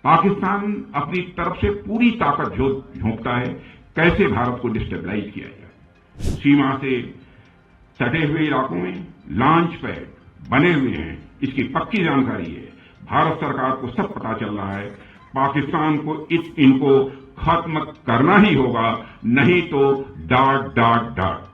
पाकिस्तान अपनी तरफ से पूरी ताकत झोंकता है कैसे भारत को डिस्टेबलाइज किया जाए। सीमा से सटे हुए इलाकों में लॉन्च पैड बने हुए हैं, इसकी पक्की जानकारी है। भारत सरकार को सब पता चल रहा है। पाकिस्तान को इनको खत्म करना ही होगा, नहीं तो dot dot dot.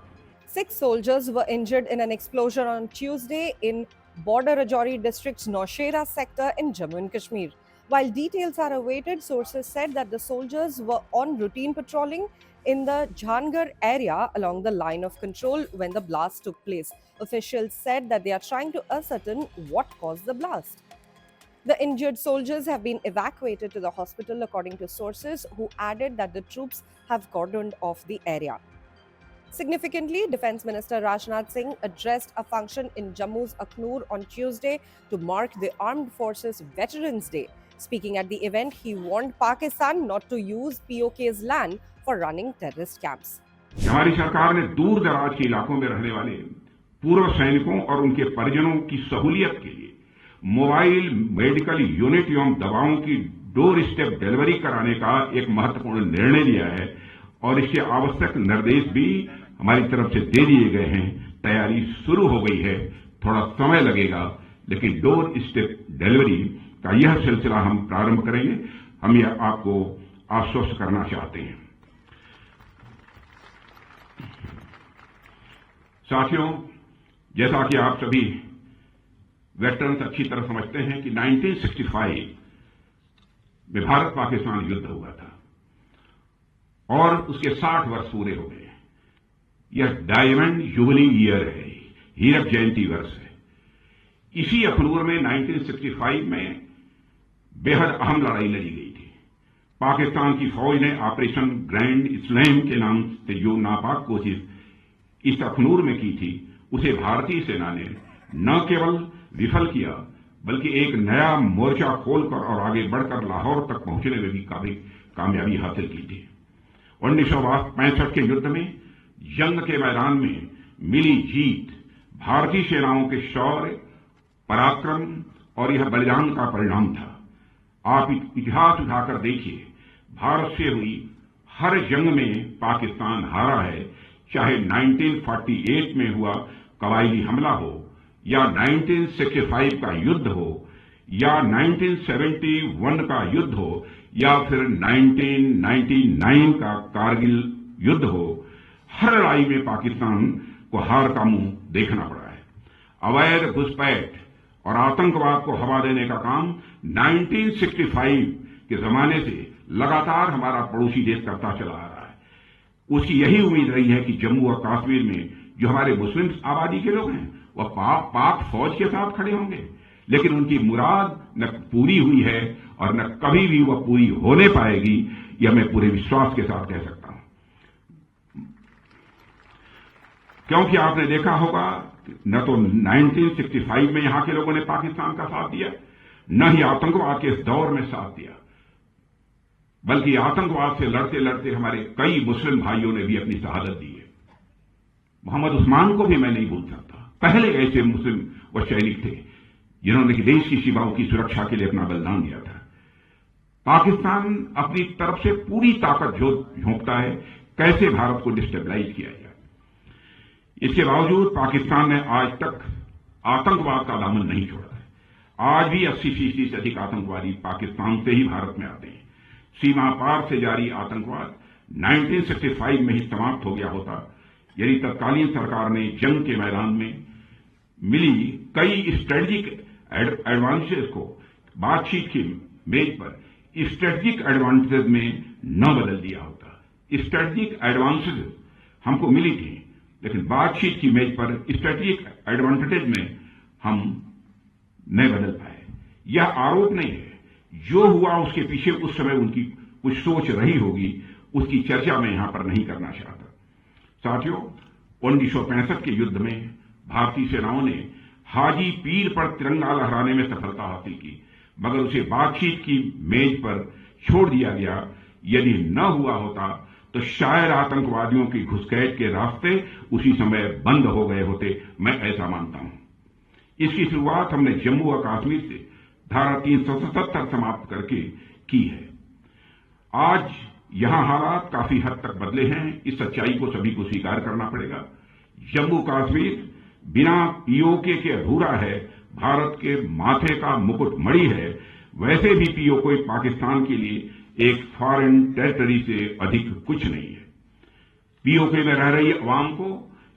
6 soldiers were injured in an explosion on Tuesday in border Rajouri district's Naushera sector in Jammu and Kashmir. While details are awaited, sources said that the soldiers were on routine patrolling in the Jhangar area along the line of control when the blast took place. Officials said that they are trying to ascertain what caused the blast. The injured soldiers have been evacuated to the hospital, according to sources who added that the troops have cordoned off the area. Significantly, Defence Minister Rajnath Singh addressed a function in Jammu's Aknoor on Tuesday to mark the Armed Forces Veterans Day. Speaking at the event, he warned Pakistan not to use POK's land for running terrorist camps. हमारी सरकार ने दूर दराज के इलाकों में रहने वाले पूर्व सैनिकों और उनके परिजनों की सहूलियत के लिए मोबाइल मेडिकल यूनिट एवं दवाओं की डोर स्टेप डिलीवरी कराने का एक महत्वपूर्ण निर्णय लिया है और इसके आवश्यक निर्देश भी हमारी तरफ से दे दिए गए हैं। तैयारी शुरू हो गई है, थोड़ा समय लगेगा, लेकिन डोर स्टेप डिलीवरी का यह सिलसिला हम प्रारंभ करेंगे। हम यह आपको आश्वस्त करना चाहते हैं। साथियों, जैसा कि आप सभी वेटरन्स अच्छी तरह समझते हैं कि 1965 में भारत पाकिस्तान युद्ध हुआ था और उसके 60 वर्ष पूरे हो गए। यह डायमंड जुबली ईयर है, हीरक जयंती वर्ष है। इसी अखनूर में 1965 में बेहद अहम लड़ाई लड़ी गई थी। पाकिस्तान की फौज ने ऑपरेशन ग्रैंड स्लैम के नाम से जो नापाक कोशिश इस अखनूर में की थी, उसे भारतीय सेना ने न केवल विफल किया, बल्कि एक नया मोर्चा खोलकर और आगे बढ़कर लाहौर तक पहुंचने में भी काफी कामयाबी हासिल की थी। 1965 के युद्ध में जंग के मैदान में मिली जीत भारतीय सेनाओं के शौर्य, पराक्रम और यह बलिदान का परिणाम था। आप इतिहास उठाकर देखिए, भारत से हुई हर जंग में पाकिस्तान हारा है, चाहे 1948 में हुआ कबायली हमला हो या 1965 का युद्ध हो या 1971 का युद्ध हो या फिर 1999 का कारगिल युद्ध हो। हर लड़ाई में पाकिस्तान को हार का मुंह देखना पड़ा है। अवैध घुसपैठ और आतंकवाद को हवा देने का काम 1965 के जमाने से लगातार हमारा पड़ोसी देश करता चला आ रहा है। उसकी यही उम्मीद रही है कि जम्मू और कश्मीर में जो हमारे मुस्लिम आबादी के लोग हैं वह पाक फौज के साथ खड़े होंगे, लेकिन उनकी मुराद न पूरी हुई है और न कभी भी वह पूरी होने पाएगी, यह मैं पूरे विश्वास के साथ कह सकता हूं। क्योंकि आपने देखा होगा न तो 1965 में यहां के लोगों ने पाकिस्तान का साथ दिया, न ही आतंकवाद के इस दौर में साथ दिया, बल्कि आतंकवाद से लड़ते लड़ते हमारे कई मुस्लिम भाइयों ने भी अपनी शहादत दी है। मोहम्मद उस्मान को भी मैं नहीं भूल सकता। पहले ऐसे मुस्लिम व सैनिक थे जिन्होंने देश की सीमाओं की सुरक्षा के लिए अपना बलिदान दिया था। पाकिस्तान अपनी तरफ से पूरी ताकत झोंकता है कैसे भारत को डिस्टेबलाइज किया जाए। इसके बावजूद पाकिस्तान ने आज तक आतंकवाद का दामन नहीं छोड़ा है। आज भी 80% से अधिक आतंकवादी पाकिस्तान से ही भारत में आते हैं। सीमा पार से जारी आतंकवाद 1965 में ही समाप्त हो गया होता यदि तत्कालीन सरकार ने जंग के मैदान में मिली कई स्ट्रेटेजिक एडवांटेजेस को बातचीत की मेज पर स्ट्रेटेजिक एडवांटेजेस में न बदल दिया होता। स्ट्रेटेजिक एडवांटेजेस हमको मिली थी, लेकिन बातचीत की मेज पर स्ट्रेटेजिक एडवांटेज में हम नहीं बदल पाए। यह आरोप नहीं है, जो हुआ उसके पीछे उस समय उनकी कुछ सोच रही होगी, उसकी चर्चा मैं यहां पर नहीं करना चाहता। साथियों, 1965 के युद्ध में भारतीय सेनाओं ने हाजी पीर पर तिरंगा लहराने में सफलता हासिल की, मगर उसे बातचीत की मेज पर छोड़ दिया गया। यदि न हुआ होता तो शायद आतंकवादियों की घुसपैठ के रास्ते उसी समय बंद हो गए होते, मैं ऐसा मानता हूं। इसकी शुरुआत हमने जम्मू और कश्मीर से धारा 377 समाप्त करके की है। आज यहां हालात काफी हद तक बदले हैं, इस सच्चाई को सभी को स्वीकार करना पड़ेगा। जम्मू कश्मीर बिना पीओके के अधूरा है, भारत के माथे का मुकुट मणि है। वैसे भी पीओके पाकिस्तान के लिए एक फॉरेन टेरिटरी से अधिक कुछ नहीं है। पीओके में रह रही अवाम को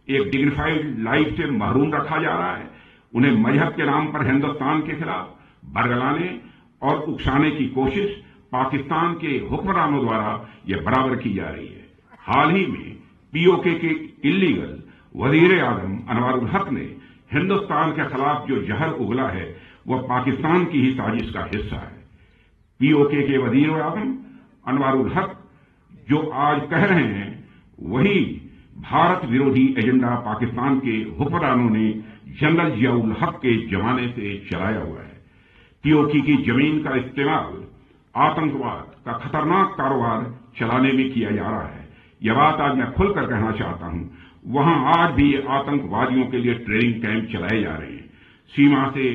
एक डिग्निफाइड लाइफ से महरूम रखा जा रहा है। उन्हें मजहब के नाम पर हिंदुस्तान के खिलाफ बरगलाने और उकसाने की कोशिश पाकिस्तान के हुक्मरानों द्वारा यह बराबर की जा रही है। हाल ही में पीओके के इल्लीगल वजीर आजम अनवारुल हक ने हिंदुस्तान के खिलाफ जो जहर उगला है वह पाकिस्तान की ही साजिश का हिस्सा है। पीओके के वजीर आजम अनवारुल हक जो आज कह रहे हैं वही भारत विरोधी एजेंडा पाकिस्तान के हुक्मरानों ने जनरल जियाउल हक के जमाने से चलाया हुआ है। पीओके की जमीन का इस्तेमाल आतंकवाद का खतरनाक कारोबार चलाने में किया जा रहा है। यह बात आज मैं खुलकर कहना चाहता हूं। वहां आज भी आतंकवादियों के लिए ट्रेनिंग कैंप चलाए जा रहे हैं। सीमा से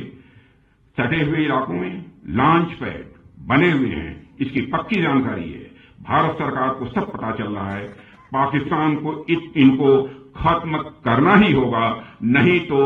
सटे हुए इलाकों में लॉन्च पैड बने हुए हैं, इसकी पक्की जानकारी है। भारत सरकार को सब पता चल रहा है। पाकिस्तान को इनको खत्म करना ही होगा, नहीं तो ...